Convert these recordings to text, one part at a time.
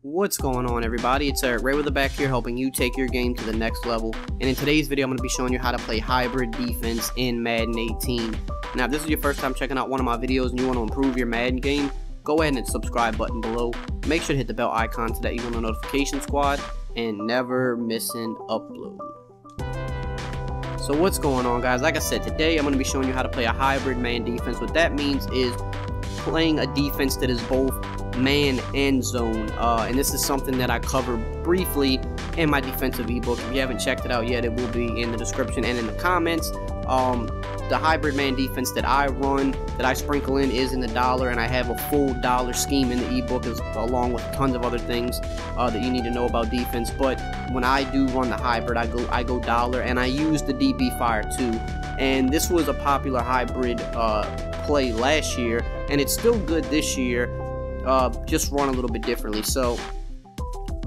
What's going on, everybody? It's EricRayweather back here helping you take your game to the next level. And in today's video, I'm going to be showing you how to play hybrid defense in Madden 18. Now, if this is your first time checking out one of my videos and you want to improve your Madden game, go ahead and hit the subscribe button below. Make sure to hit the bell icon so that you get on the notification squad and never miss an upload. So what's going on, guys? Like I said, today I'm going to be showing you how to play a hybrid man defense. What that means is playing a defense that is both man and zone, and this is something that I cover briefly in my defensive ebook. If you haven't checked it out yet, it will be in the description and in the comments. The hybrid man defense that I run, that I sprinkle in, is in the dollar, and I have a full dollar scheme in the ebook along with tons of other things that you need to know about defense. But when I do run the hybrid, I go dollar, and I use the DB Fire too. And this was a popular hybrid play last year, and it's still good this year, just run a little bit differently. So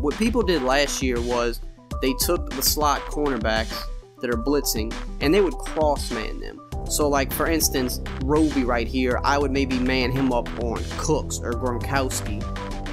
what people did last year was they took the slot cornerbacks that are blitzing and they would cross man them. So like, for instance, Roby right here, I would maybe man him up on Cooks or Gronkowski,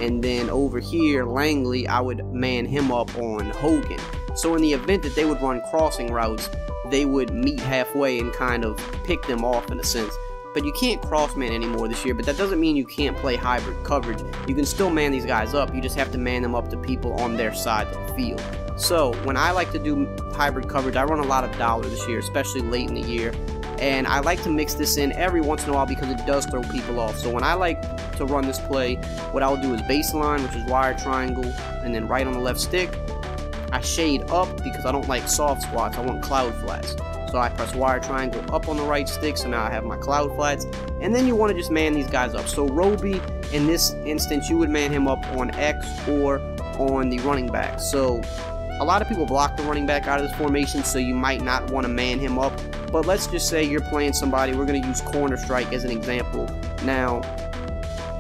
and then over here Langley, I would man him up on Hogan. So in the event that they would run crossing routes, they would meet halfway and kind of pick them off in a sense. But you can't cross man anymore this year, but that doesn't mean you can't play hybrid coverage. You can still man these guys up, you just have to man them up to people on their side of the field. So when I like to do hybrid coverage, I run a lot of dollar this year, especially late in the year, and I like to mix this in every once in a while because it does throw people off. So when I like to run this play, what I'll do is baseline, which is wire triangle, and then right on the left stick, I shade up because I don't like soft squats, I want cloud flats. So I press wire triangle up on the right stick, so now I have my cloud flats. And then you want to just man these guys up. So Roby, in this instance, you would man him up on X or on the running back. So a lot of people block the running back out of this formation, so you might not want to man him up. But let's just say you're playing somebody, we're going to use corner strike as an example. Now,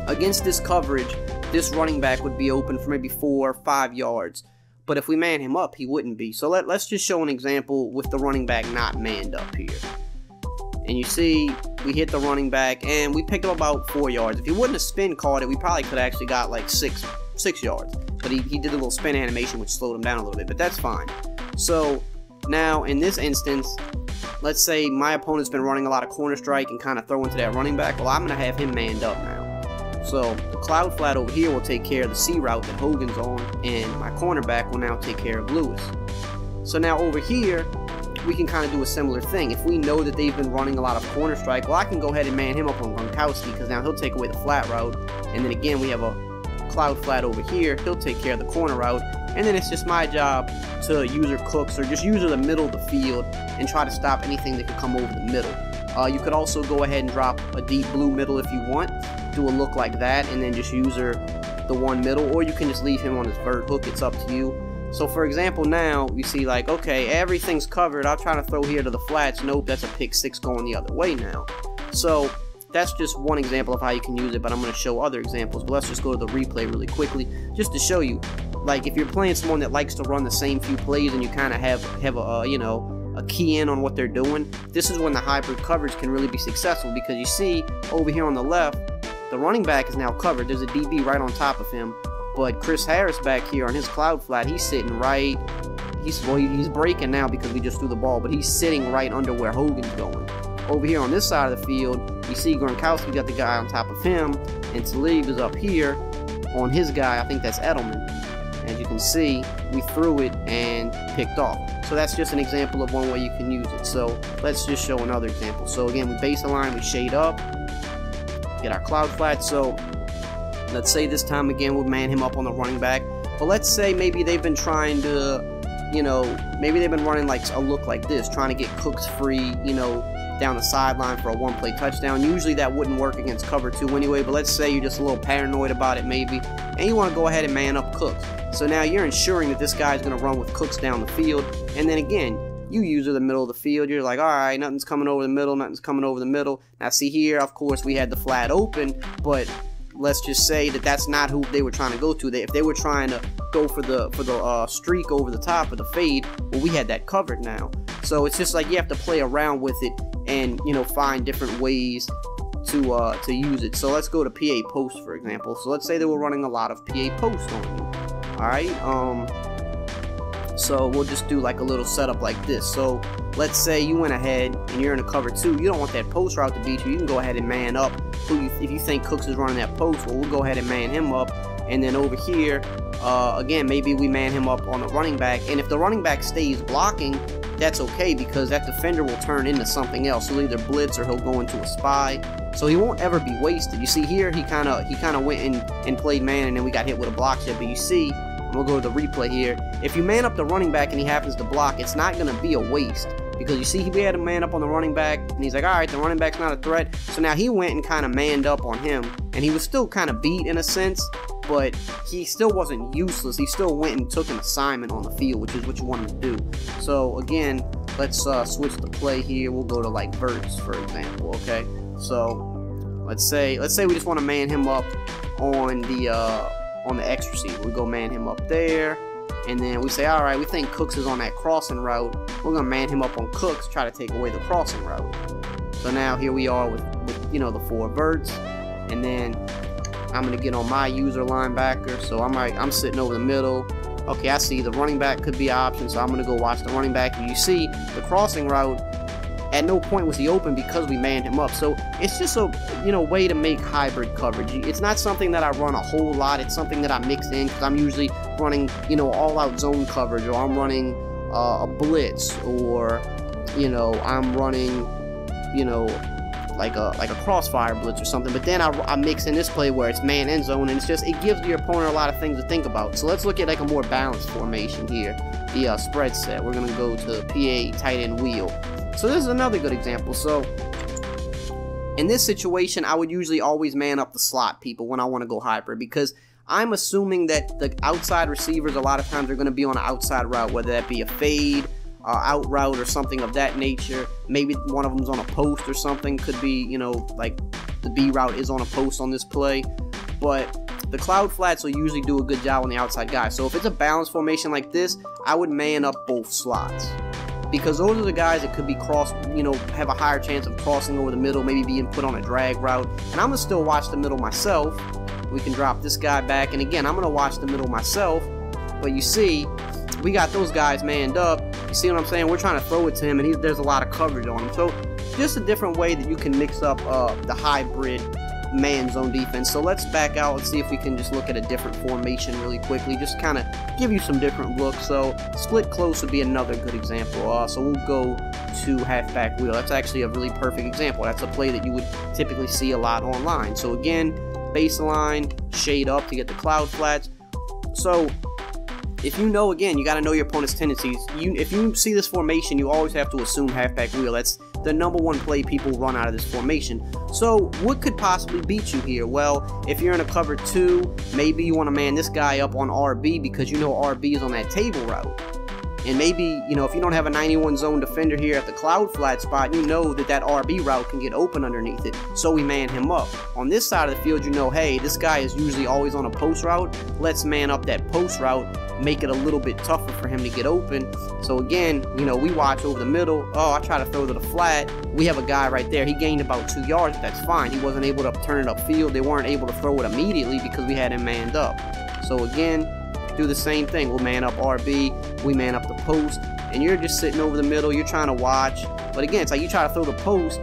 against this coverage, this running back would be open for maybe 4 or 5 yards. But if we man him up, he wouldn't be. So let's just show an example with the running back not manned up here. And you see, we hit the running back, and we picked up about 4 yards. If he wouldn't have spin caught it, we probably could have actually got like 6 yards. But he did a little spin animation, which slowed him down a little bit, but that's fine. So now, in this instance, let's say my opponent's been running a lot of corner strike and kind of throwing to that running back. Well, I'm going to have him manned up now. So the cloud flat over here will take care of the C route that Hogan's on, and my cornerback will now take care of Lewis. So now over here, we can kind of do a similar thing. If we know that they've been running a lot of corner strike, well, I can go ahead and man him up on Gronkowski, because now he'll take away the flat route, and then again we have a cloud flat over here. He'll take care of the corner route, and then it's just my job to user Cooks or just user the middle of the field and try to stop anything that could come over the middle. You could also go ahead and drop a deep blue middle if you want, do a look like that, and then just user the one middle, or you can just leave him on his vert hook. It's up to you. So for example, now you see, like, okay, everything's covered, I'll try to throw here to the flats. Nope, that's a pick 6 going the other way now. So that's just one example of how you can use it, but I'm going to show other examples. But let's just go to the replay really quickly just to show you. Like, if you're playing someone that likes to run the same few plays and you kind of have a you know, a key in on what they're doing, this is when the hybrid coverage can really be successful, because you see over here on the left, the running back is now covered. There's a DB right on top of him, but Chris Harris back here on his cloud flat, he's sitting right, he's breaking now because we just threw the ball, but he's sitting right under where Hogan's going. Over here on this side of the field, you see Gronkowski got the guy on top of him, and Talib is up here on his guy. I think that's Edelman. As you can see, we threw it and picked off. So that's just an example of one way you can use it. So let's just show another example. So again, we baseline, we shade up, get our cloud flat. So let's say this time again we'll man him up on the running back. But let's say maybe they've been trying to, you know, maybe they've been running like a look like this, trying to get Cooks free, you know, down the sideline for a one-play touchdown. Usually that wouldn't work against cover 2 anyway, but let's say you're just a little paranoid about it maybe, and you want to go ahead and man up Cooks. So now you're ensuring that this guy's going to run with Cooks down the field, and then again, you user the middle of the field. You're like, alright, nothing's coming over the middle, nothing's coming over the middle. Now see here, of course, we had the flat open, but let's just say that that's not who they were trying to go to. If they were trying to go for the streak over the top of the fade, well, we had that covered now. So it's just like you have to play around with it and, you know, find different ways to use it. So let's go to PA post, for example. So let's say they were running a lot of PA post on you. Alright, so we'll just do like a little setup like this. So let's say you went ahead and you're in a cover 2. You don't want that post route to beat you. You can go ahead and man up. If you think Cooks is running that post, well, we'll go ahead and man him up. And then over here, again, maybe we man him up on the running back. And if the running back stays blocking, that's okay, because that defender will turn into something else. He'll either blitz or he'll go into a spy. So he won't ever be wasted. You see here, he kind of went and played man, and then we got hit with a block shot. But you see, we'll go to the replay here. If you man up the running back and he happens to block, it's not going to be a waste. Because you see, we had a man up on the running back, and he's like, alright, the running back's not a threat. So now he went and kind of manned up on him, and he was still kind of beat in a sense, but he still wasn't useless. He still went and took an assignment on the field, which is what you want him to do. So again, let's switch the play here. We'll go to like verts, for example, okay? So let's say we just want to man him up on the X receiver. We go man him up there. And then we say, all right, we think Cooks is on that crossing route. We're going to man him up on Cooks, try to take away the crossing route. So now here we are with you know, the 4 verts. And then I'm going to get on my user linebacker. So I'm sitting over the middle. Okay, I see the running back could be an option. So I'm going to go watch the running back. And you see the crossing route, at no point was he open because we manned him up. So it's just a, you know, way to make hybrid coverage. It's not something that I run a whole lot. It's something that I mix in, because I'm usually running, you know, all-out zone coverage, or I'm running a blitz, or, you know, I'm running, you know, like a crossfire blitz or something. But then I mix in this play where it's man and zone, and it gives your opponent a lot of things to think about. So let's look at like a more balanced formation here. The spread set. We're gonna go to PA tight end wheel. So this is another good example. So in this situation, I would usually always man up the slot people when I want to go hybrid, because I'm assuming that the outside receivers a lot of times are going to be on an outside route, whether that be a fade, out route, or something of that nature. Maybe one of them's on a post or something. Could be, you know, like the B route is on a post on this play. But the cloud flats will usually do a good job on the outside guy. So if it's a balanced formation like this, I would man up both slots, because those are the guys that could be you know, have a higher chance of crossing over the middle, maybe being put on a drag route. And I'm going to still watch the middle myself. We can drop this guy back, and again, I'm going to watch the middle myself. But you see, we got those guys manned up. You see what I'm saying? We're trying to throw it to him, and there's a lot of coverage on him. So just a different way that you can mix up the hybrid man zone defense. So let's back out and see if we can just look at a different formation really quickly, just kind of give you some different looks. So split close would be another good example. So we'll go to halfback wheel. That's actually a really perfect example. That's a play that you would typically see a lot online. So again, baseline, shade up to get the cloud flats. So if you know, again, you got to know your opponent's tendencies. If you see this formation, you always have to assume halfback wheel. That's the #1 play people run out of this formation. So what could possibly beat you here? Well, if you're in a cover 2, maybe you want to man this guy up on RB, because you know RB is on that table route. And maybe, you know, if you don't have a 91 zone defender here at the cloud flat spot, you know that RB route can get open underneath it. So we man him up. On this side of the field, you know, hey, this guy is usually always on a post route. Let's man up that post route, make it a little bit tougher for him to get open. So again, you know, we watch over the middle. Oh, I try to throw to the flat. We have a guy right there. He gained about 2 yards. That's fine. He wasn't able to turn it upfield. They weren't able to throw it immediately because we had him manned up. So again, do the same thing. We'll man up RB, we man up the post, and you're just sitting over the middle, you're trying to watch. But again, it's like you try to throw the post,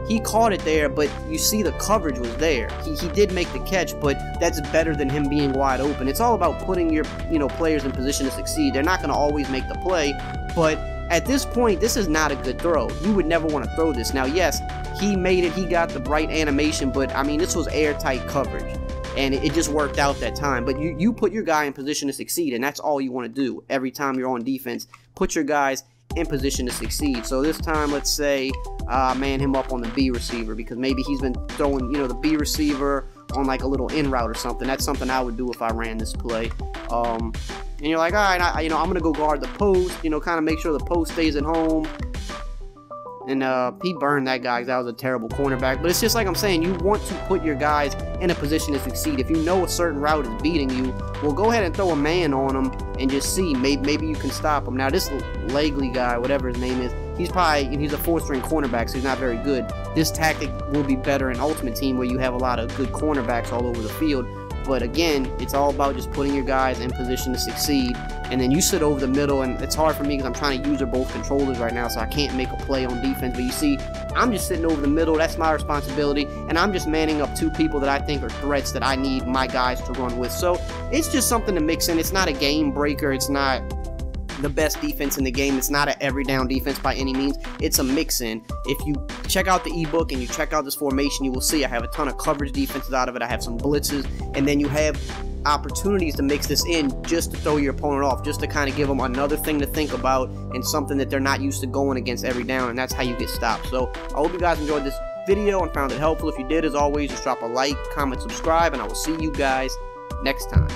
he caught it there, but you see the coverage was there. He did make the catch, but that's better than him being wide open. It's all about putting your, you know, players in position to succeed. They're not going to always make the play, but at this point, this is not a good throw. You would never want to throw this. Now, yes, he made it, he got the bright animation, but I mean, this was airtight coverage. And it just worked out that time. But you put your guy in position to succeed, and that's all you want to do every time you're on defense. Put your guys in position to succeed. So this time, let's say, man him up on the B receiver, because maybe he's been throwing, you know, the B receiver on like a little in route or something. That's something I would do if I ran this play. And you're like, all right, you know, I'm gonna go guard the post. You know, kind of make sure the post stays at home. And he burned that guy. That was a terrible cornerback. But it's just like I'm saying, you want to put your guys in a position to succeed. If you know a certain route is beating you, well, go ahead and throw a man on him and just see. Maybe you can stop him. Now, this Legley guy, whatever his name is, he's a 4th-string cornerback, so he's not very good. This tactic will be better in Ultimate Team, where you have a lot of good cornerbacks all over the field. But again, it's all about just putting your guys in position to succeed. And then you sit over the middle, and it's hard for me because I'm trying to use both controllers right now, so I can't make a play on defense. But you see, I'm just sitting over the middle. That's my responsibility, and I'm just manning up 2 people that I think are threats that I need my guys to run with. So it's just something to mix in. It's not a game breaker. It's not the best defense in the game. It's not an every down defense by any means. It's a mix-in. If you check out the ebook and you check out this formation, you will see I have a ton of coverage defenses out of it. I have some blitzes, and then you have opportunities to mix this in just to throw your opponent off, just to kind of give them another thing to think about and something that they're not used to going against every down, and that's how you get stopped. So I hope you guys enjoyed this video and found it helpful. If you did, as always, just drop a like, comment, subscribe, and I will see you guys next time.